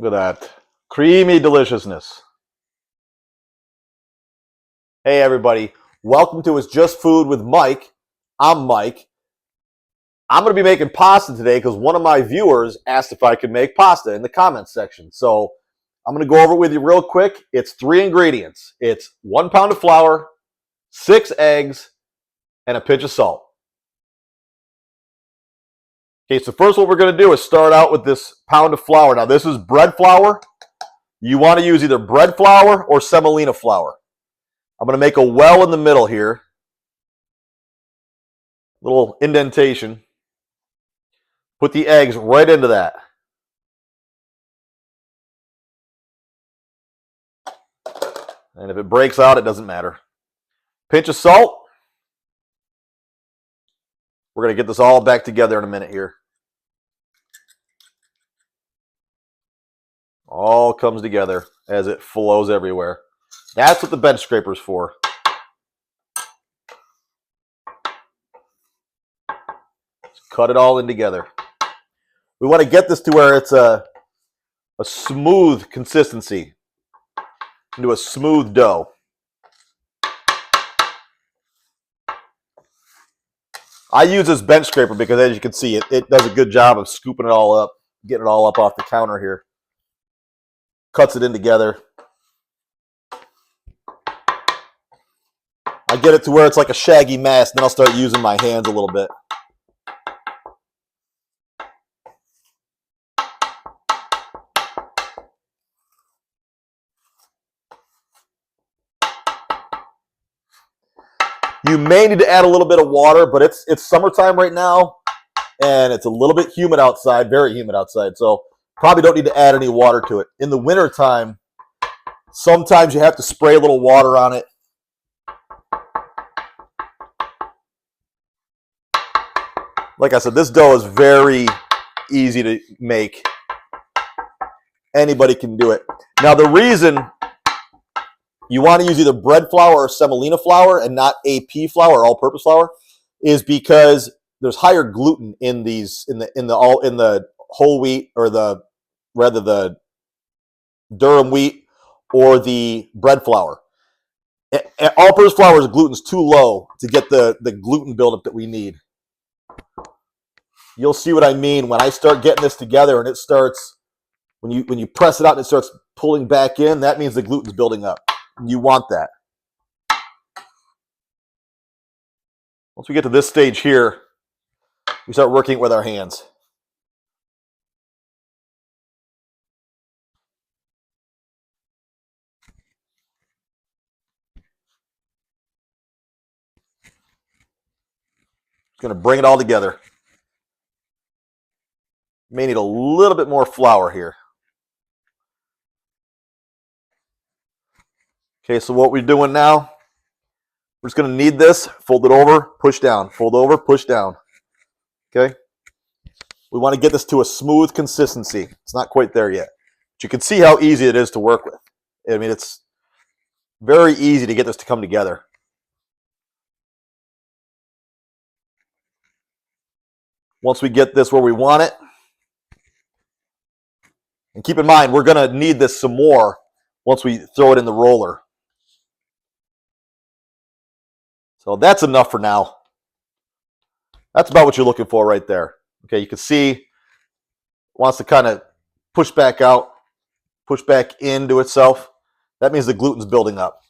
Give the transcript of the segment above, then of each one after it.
Look at that. Creamy deliciousness. Hey, everybody. Welcome to It's Just Food with Mike. I'm Mike. I'm going to be making pasta today because one of my viewers asked if I could make pasta in the comments section. So I'm going to go over it with you real quick. It's 3 ingredients. It's 1 pound of flour, 6 eggs, and a pinch of salt. Okay, so first what we're going to do is start out with this pound of flour. Now, this is bread flour. You want to use either bread flour or semolina flour. I'm going to make a well in the middle here. Little indentation. Put the eggs right into that. And if it breaks out, it doesn't matter. Pinch of salt. We're going to get this all back together in a minute here. All comes together as it flows everywhere. That's what the bench scraper's for. Just cut it all in together. We want to get this to where it's a smooth consistency. Into a smooth dough. I use this bench scraper because, as you can see, it does a good job of scooping it all up, getting it all up off the counter here. Cuts it in together. I get it to where it's like a shaggy mass, then I'll start using my hands a little bit. You may need to add a little bit of water, but it's summertime right now, and it's a little bit humid outside, very humid outside, so probably don't need to add any water to it. In the wintertime, sometimes you have to spray a little water on it. Like I said, this dough is very easy to make. Anybody can do it. Now, the reason you want to use either bread flour or semolina flour and not AP flour or all-purpose flour is because there's higher gluten in these in the whole wheat or the durum wheat or the bread flour. All-purpose flour's gluten's too low to get the gluten buildup that we need. You'll see what I mean when I start getting this together and it starts when you press it out and it starts pulling back in. That means the gluten's building up. You want that. Once we get to this stage here, we start working it with our hands. Just going to bring it all together. May need a little bit more flour here. Okay, so what we're doing now, we're just going to knead this, fold it over, push down, fold over, push down. Okay? We want to get this to a smooth consistency. It's not quite there yet. But you can see how easy it is to work with. I mean, it's very easy to get this to come together. Once we get this where we want it, and keep in mind, we're going to knead this some more once we throw it in the roller. So that's enough for now. That's about what you're looking for right there. Okay, you can see it wants to kind of push back out, push back into itself. That means the gluten's building up.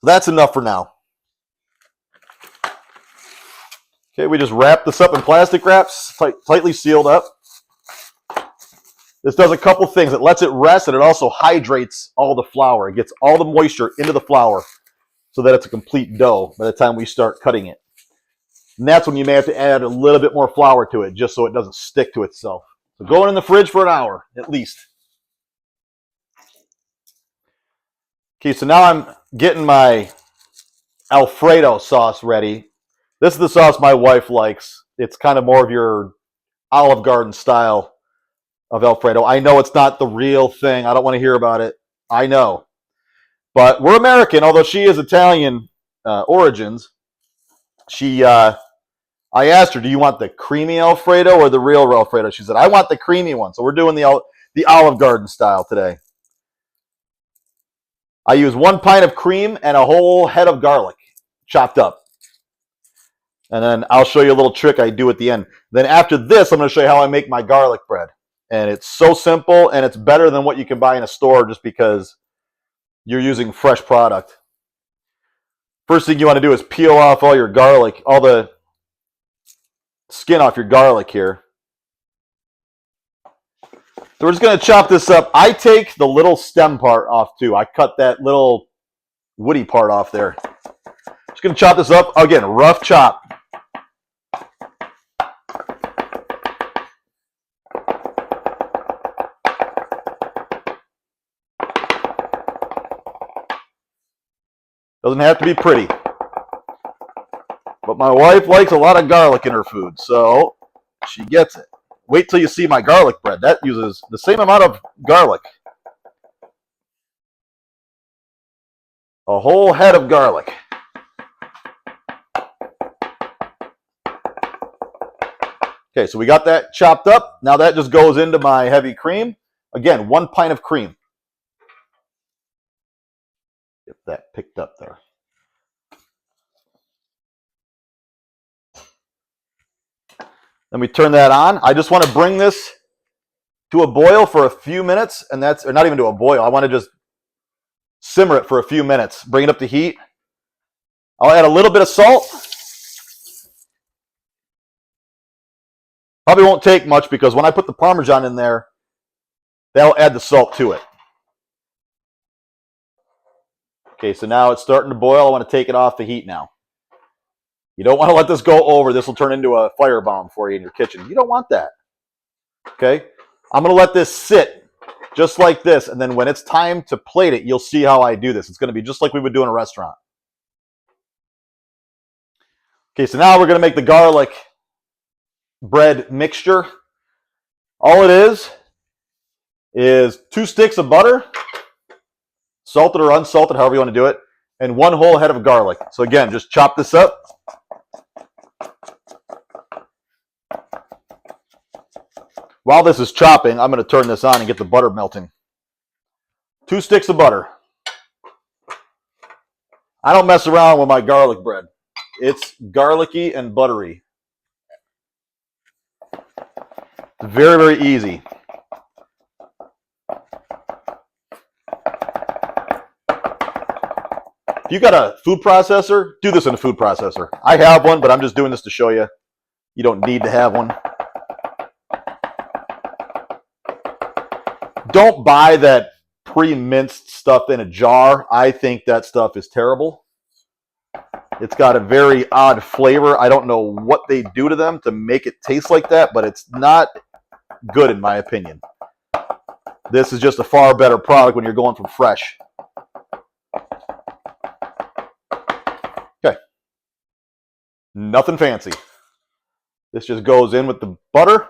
So that's enough for now. Okay, we just wrap this up in plastic wraps, tightly sealed up. This does a couple things. It lets it rest, and it also hydrates all the flour. It gets all the moisture into the flour so that it's a complete dough by the time we start cutting it. And that's when you may have to add a little bit more flour to it just so it doesn't stick to itself. So go in the fridge for an hour, at least. Okay, so now I'm getting my Alfredo sauce ready. This is the sauce my wife likes. It's kind of more of your Olive Garden style of Alfredo. I know it's not the real thing. I don't want to hear about it. I know. But we're American, although she is Italian origins. I asked her, do you want the creamy Alfredo or the real Alfredo? She said, I want the creamy one. So we're doing the the Olive Garden style today. I use 1 pint of cream and a whole head of garlic chopped up. And then I'll show you a little trick I do at the end. Then after this, I'm going to show you how I make my garlic bread. And it's so simple, and it's better than what you can buy in a store just because you're using fresh product. First thing you want to do is peel off all your garlic, all the skin off your garlic here. So we're just going to chop this up. I take the little stem part off too. I cut that little woody part off there. Just going to chop this up. Again, rough chop. Doesn't have to be pretty. But my wife likes a lot of garlic in her food, so she gets it. Wait till you see my garlic bread. That uses the same amount of garlic. A whole head of garlic. Okay, so we got that chopped up. Now that just goes into my heavy cream. Again, 1 pint of cream. Get that picked up there. Then we turn that on. I just want to bring this to a boil for a few minutes, and that's, or not even to a boil. I want to just simmer it for a few minutes. Bring it up to heat. I'll add a little bit of salt. Probably won't take much because when I put the Parmesan in there, that'll add the salt to it. Okay, so now it's starting to boil. I want to take it off the heat now. You don't want to let this go over. This will turn into a firebomb for you in your kitchen. You don't want that. Okay? I'm going to let this sit just like this, and then when it's time to plate it, you'll see how I do this. It's going to be just like we would do in a restaurant. Okay, so now we're going to make the garlic bread mixture. All it is 2 sticks of butter, salted or unsalted, however you want to do it, and 1 whole head of garlic. So again, just chop this up. While this is chopping, I'm going to turn this on and get the butter melting. 2 sticks of butter. I don't mess around with my garlic bread. It's garlicky and buttery. Very, very easy. If you got a food processor, do this in a food processor. I have one, but I'm just doing this to show you. You don't need to have one. Don't buy that pre-minced stuff in a jar. I think that stuff is terrible. It's got a very odd flavor. I don't know what they do to them to make it taste like that, but it's not good in my opinion. This is just a far better product when you're going from fresh. Okay. Nothing fancy. This just goes in with the butter.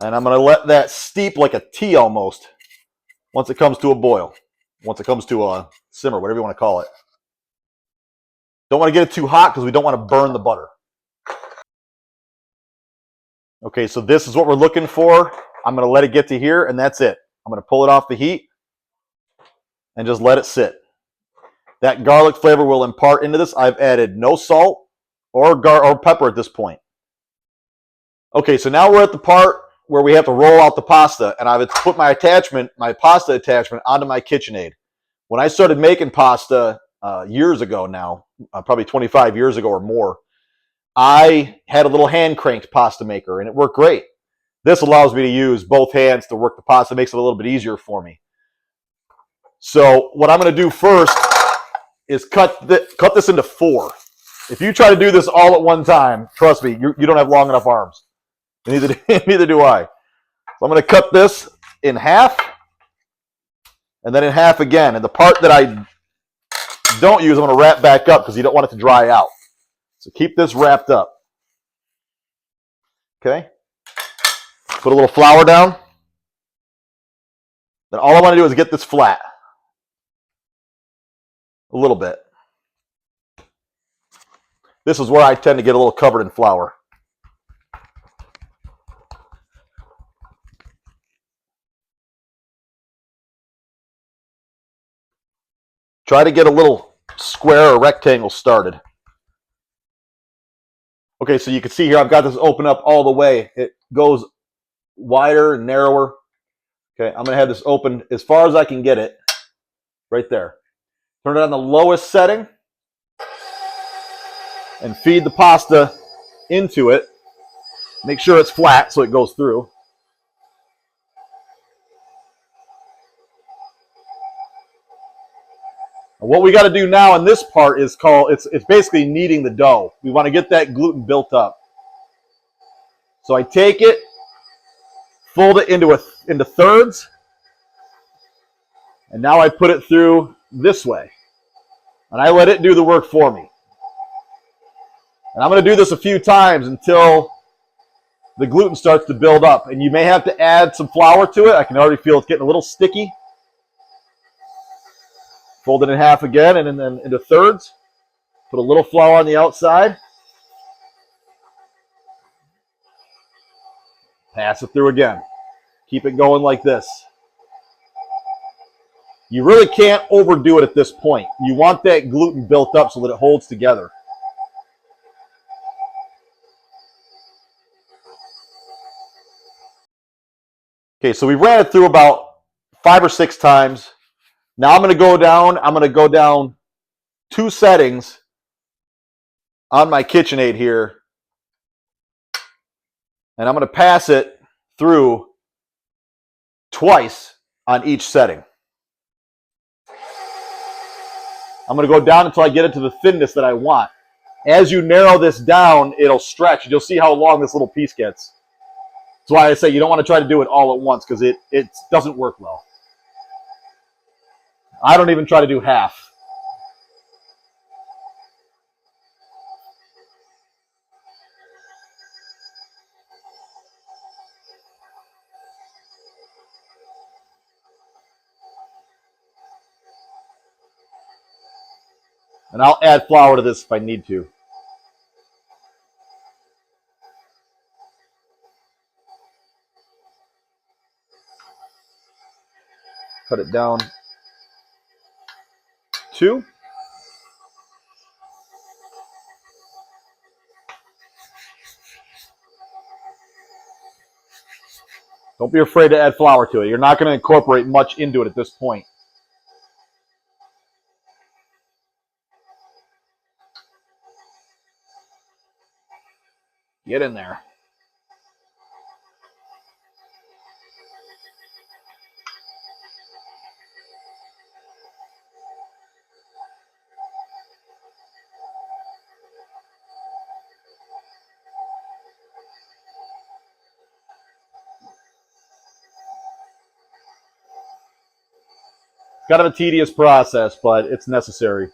And I'm going to let that steep like a tea almost once it comes to a boil. Once it comes to a simmer, whatever you want to call it. Don't want to get it too hot because we don't want to burn the butter. Okay, so this is what we're looking for. I'm going to let it get to here, and that's it. I'm going to pull it off the heat and just let it sit. That garlic flavor will impart into this. I've added no salt or pepper at this point. Okay, so now we're at the part where we have to roll out the pasta, and I've put my pasta attachment onto my KitchenAid. When I started making pasta years ago now, probably 25 years ago or more, I had a little hand-cranked pasta maker, and it worked great. This allows me to use both hands to work the pasta. It makes it a little bit easier for me. So what I'm going to do first is cut this into 4. If you try to do this all at one time, trust me, you don't have long enough arms. Neither do I. So I'm going to cut this in half, and then in half again. And the part that I don't use, I'm going to wrap back up because you don't want it to dry out. So keep this wrapped up. Okay? Put a little flour down. Then all I want to do is get this flat. A little bit. This is where I tend to get a little covered in flour. Try to get a little square or rectangle started. Okay, so you can see here I've got this open up all the way. It goes wider and narrower. Okay, I'm going to have this open as far as I can get it. Right there. Turn it on the lowest setting and feed the pasta into it. Make sure it's flat so it goes through. And what we got to do now in this part is it's basically kneading the dough. We want to get that gluten built up. So I take it, fold it into thirds, and now I put it through this way. And I let it do the work for me. And I'm going to do this a few times until the gluten starts to build up. And you may have to add some flour to it. I can already feel it's getting a little sticky. Fold it in half again and then into thirds. Put a little flour on the outside. Pass it through again. Keep it going like this. You really can't overdo it at this point. You want that gluten built up so that it holds together. Okay, so we ran it through about 5 or 6 times. Now I'm going to go down 2 settings on my KitchenAid here. And I'm going to pass it through twice on each setting. I'm going to go down until I get it to the thinness that I want. As you narrow this down, it'll stretch. You'll see how long this little piece gets. That's why I say you don't want to try to do it all at once because it doesn't work well. I don't even try to do half. And I'll add flour to this if I need to. Cut it down 2. Don't be afraid to add flour to it. You're not going to incorporate much into it at this point. Get in there. It's kind of a tedious process, but it's necessary.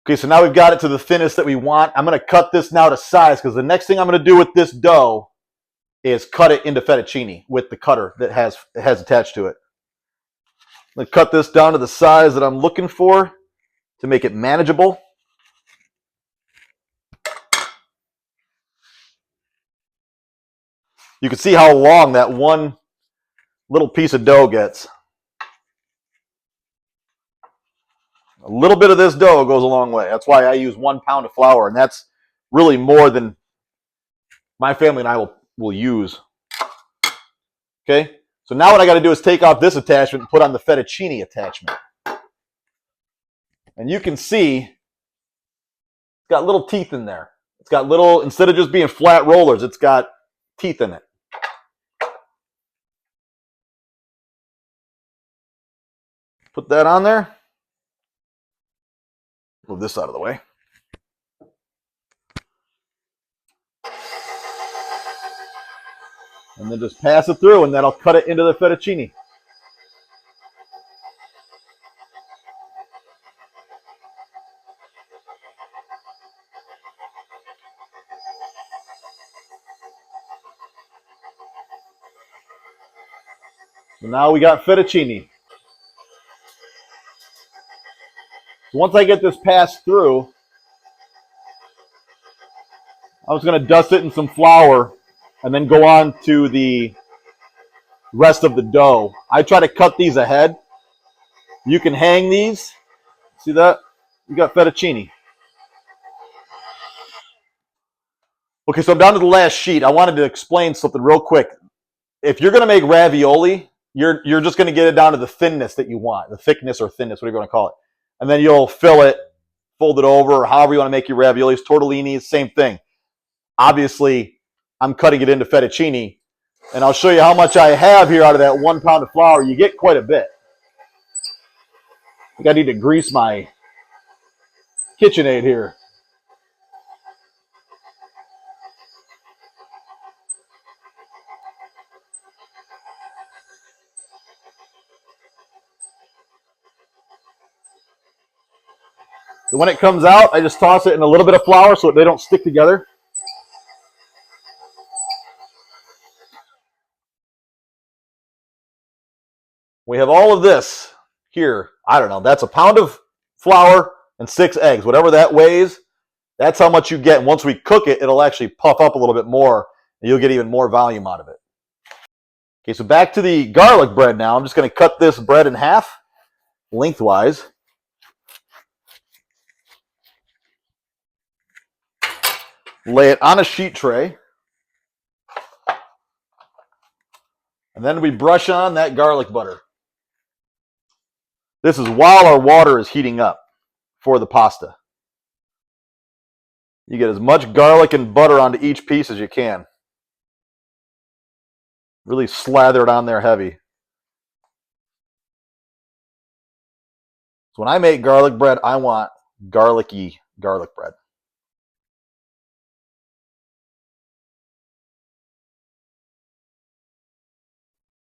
Okay, so now we've got it to the thinness that we want. I'm going to cut this now to size because the next thing I'm going to do with this dough is cut it into fettuccine with the cutter that has attached to it. I'm going to cut this down to the size that I'm looking for to make it manageable. You can see how long that one little piece of dough gets. A little bit of this dough goes a long way. That's why I use 1 pound of flour, and that's really more than my family and I will use. Okay, so now what I got to do is take off this attachment and put on the fettuccine attachment. And you can see it's got little teeth in there. It's got little, instead of just being flat rollers, it's got teeth in it. Put that on there. Move this out of the way. And then just pass it through, and that'll cut it into the fettuccine. So now we got fettuccine. So once I get this passed through, I was going to dust it in some flour and then go on to the rest of the dough. I try to cut these ahead You can hang these. See that? You got fettuccine. Okay, so I'm down to the last sheet. I wanted to explain something real quick. If you're going to make ravioli, you're just going to get it down to the thinness that you want, the thickness or thinness, whatever you want to call it. And then you'll fill it, fold it over, or however you want to make your raviolis, tortellinis, same thing. Obviously, I'm cutting it into fettuccine, and I'll show you how much I have here out of that 1 pound of flour. You get quite a bit. I think I need to grease my KitchenAid here. So when it comes out, I just toss it in a little bit of flour so they don't stick together. We have all of this here. I don't know. That's a pound of flour and 6 eggs. Whatever that weighs, that's how much you get. And once we cook it, it'll actually puff up a little bit more, and you'll get even more volume out of it. Okay, so back to the garlic bread now. I'm just going to cut this bread in half, lengthwise. Lay it on a sheet tray. And then we brush on that garlic butter. This is while our water is heating up for the pasta. You get as much garlic and butter onto each piece as you can. Really slather it on there heavy. So when I make garlic bread, I want garlicky garlic bread.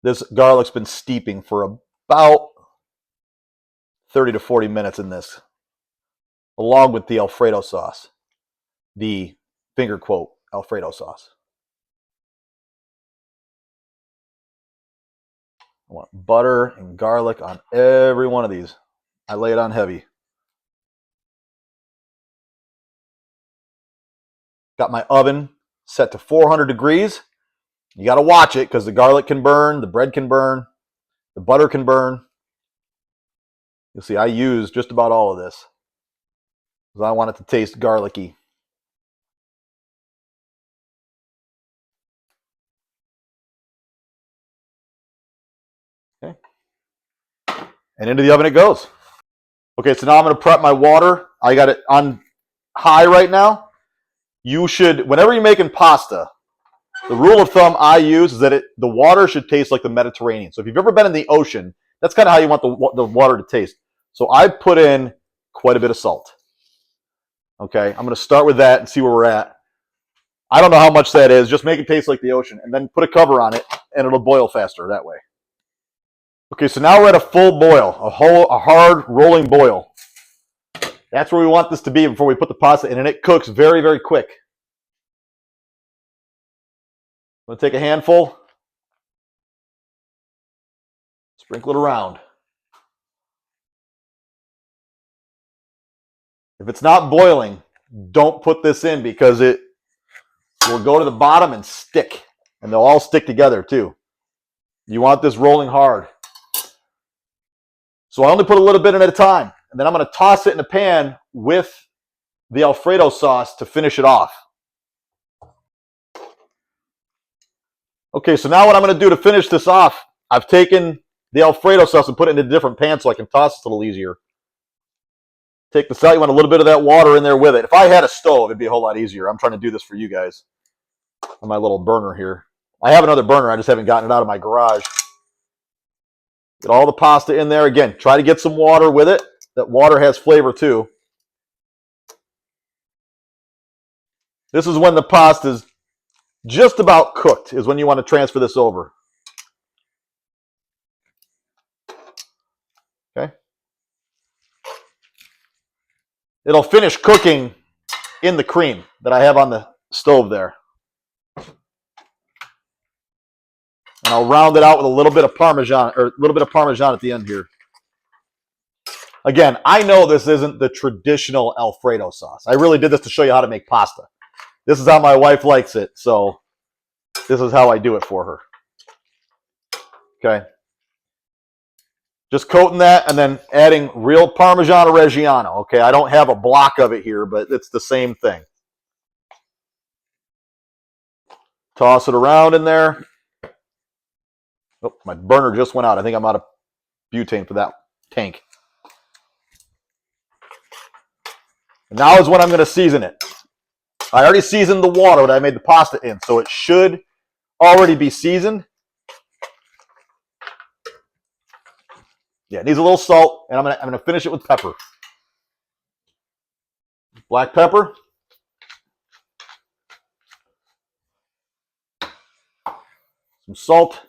This garlic's been steeping for about 30 to 40 minutes in this, along with the Alfredo sauce, the finger quote Alfredo sauce. I want butter and garlic on every one of these. I lay it on heavy. Got my oven set to 400 degrees. You got to watch it because the garlic can burn, the bread can burn, the butter can burn. You'll see I use just about all of this because I want it to taste garlicky. Okay. And into the oven it goes. Okay, so now I'm going to prep my water. I got it on high right now. You should, whenever you're making pasta, the rule of thumb I use is that the water should taste like the Mediterranean. So if you've ever been in the ocean, that's kind of how you want the water to taste. So I put in quite a bit of salt. Okay, I'm going to start with that and see where we're at. I don't know how much that is. Just make it taste like the ocean, and then put a cover on it, and it'll boil faster that way. Okay, so now we're at a full boil, a hard rolling boil. That's where we want this to be before we put the pasta in, and it cooks very, very quick. I'm going to take a handful, sprinkle it around. If it's not boiling, don't put this in because it will go to the bottom and stick, and they'll all stick together too. You want this rolling hard. So I only put a little bit in at a time, and then I'm going to toss it in a pan with the Alfredo sauce to finish it off. Okay, so now what I'm going to do to finish this off, I've taken the Alfredo sauce and put it in a different pan so I can toss it a little easier. Take this out. You want a little bit of that water in there with it. If I had a stove, it'd be a whole lot easier. I'm trying to do this for you guys on my little burner here. I have another burner. I just haven't gotten it out of my garage. Get all the pasta in there. Again, try to get some water with it. That water has flavor too. This is when the pasta is just about cooked, is when you want to transfer this over. Okay. It'll finish cooking in the cream that I have on the stove there. And I'll round it out with a little bit of Parmesan, or a little bit of Parmesan at the end here. Again, I know this isn't the traditional Alfredo sauce. I really did this to show you how to make pasta. This is how my wife likes it, so this is how I do it for her. Okay. Just coating that and then adding real Parmigiano Reggiano. Okay, I don't have a block of it here, but it's the same thing. Toss it around in there. Oh, my burner just went out. I think I'm out of butane for that tank. And now is when I'm going to season it. I already seasoned the water that I made the pasta in, so it should already be seasoned. Yeah, it needs a little salt, and I'm gonna finish it with pepper. Black pepper. Some salt.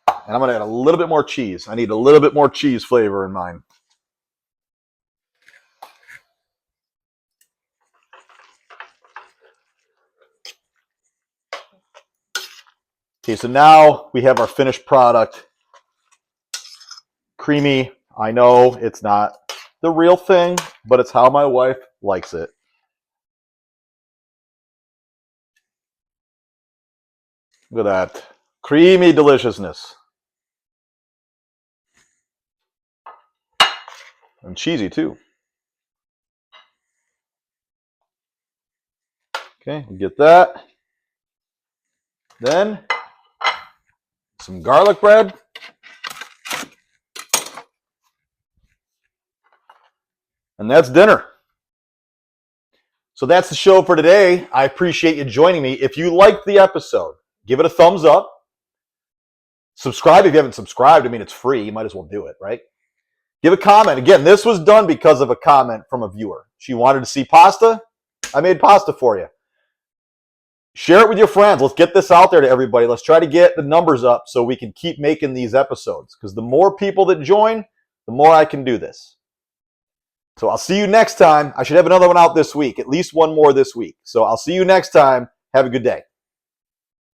And I'm going to add a little bit more cheese. I need a little bit more cheese flavor in mine. Okay, so now we have our finished product. Creamy. I know it's not the real thing, but it's how my wife likes it. Look at that. Creamy deliciousness. And cheesy too. Okay, we get that. Then some garlic bread. And that's dinner. So that's the show for today. I appreciate you joining me. If you liked the episode, give it a thumbs up. Subscribe if you haven't subscribed. I mean, it's free. You might as well do it, right? Give a comment. Again, this was done because of a comment from a viewer. She wanted to see pasta. I made pasta for you. Share it with your friends. Let's get this out there to everybody. Let's try to get the numbers up so we can keep making these episodes. Because the more people that join, the more I can do this. So I'll see you next time. I should have another one out this week, at least one more this week. So I'll see you next time. Have a good day.